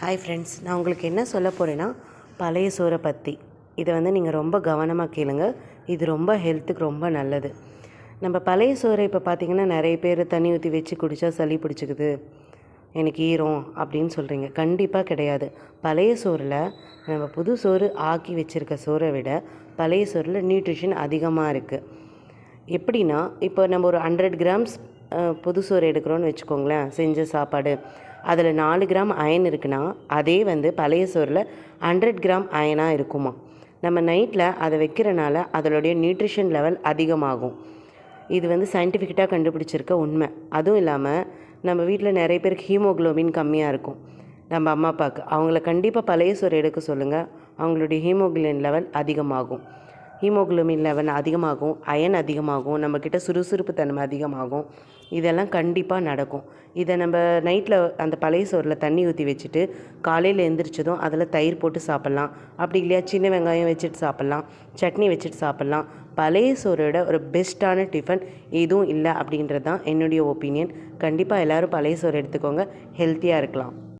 Hi friends, நான் உங்களுக்கு என்ன சொல்ல போகிறேன்னா பழைய சோறை பற்றி. இதை நீங்கள் ரொம்ப கவனமாக கேளுங்க. இது ரொம்ப ஹெல்த்துக்கு ரொம்ப நல்லது. நம்ம பழைய சோறை இப்போ பார்த்திங்கன்னா நிறைய பேர் தண்ணி ஊற்றி வச்சு குடித்தா சளி பிடிச்சிக்குது, எனக்கு ஈரம் அப்படின்னு சொல்கிறீங்க. கண்டிப்பாக கிடையாது. பழைய சோறில் நம்ம புது சோறு ஆக்கி வச்சுருக்க சோறை விட பழைய சோறில் நியூட்ரிஷன் அதிகமாக இருக்குது. எப்படின்னா, இப்போ நம்ம ஒரு 100 கிராம்ஸ் புது சோறு எடுக்கிறோன்னு வச்சுக்கோங்களேன், செஞ்ச சாப்பாடு, அதில் 4 கிராம் அயன் இருக்குன்னா அதே பழைய சோறில் 100 கிராம் அயனாக இருக்குமா. நம்ம நைட்டில் அதை வைக்கிறனால அதனுடைய நியூட்ரிஷன் லெவல் அதிகமாகும். இது சயின்டிஃபிக்காக கண்டுபிடிச்சிருக்க உண்மை. அதுவும் இல்லாமல் நம்ம வீட்டில் நிறைய பேருக்கு ஹீமோக்ளோபின் கம்மியாக இருக்கும். நம்ம அம்மா அப்பாவுக்கு அவங்கள கண்டிப்பாக பழைய சோறு எடுக்க சொல்லுங்கள். அவங்களுடைய ஹீமோக்ளோபின் லெவல் அதிகமாகும். ஹீமோக்ளோபின் லெவல் அதிகமாகும், அயன் அதிகமாகும், நம்மக்கிட்ட சுறுசுறுப்பு தன்மை அதிகமாகும். இதெல்லாம் கண்டிப்பாக நடக்கும். இதை நம்ம நைட்டில் அந்த பழைய சோறில் தண்ணி ஊற்றி வச்சுட்டு காலையில் எழுந்திரிச்சதும் அதில் தயிர் போட்டு சாப்பிட்லாம். அப்படி இல்லையா சின்ன வெங்காயம் வச்சுட்டு சாப்பிட்லாம், சட்னி வச்சுட்டு சாப்பிட்லாம். பழைய சோறோட ஒரு பெஸ்ட்டான டிஃபன் எதுவும் இல்லை அப்படின்றது தான் என்னுடைய ஒப்பீனியன். கண்டிப்பாக எல்லோரும் பழைய சோறு எடுத்துக்கோங்க, ஹெல்த்தியாக இருக்கலாம்.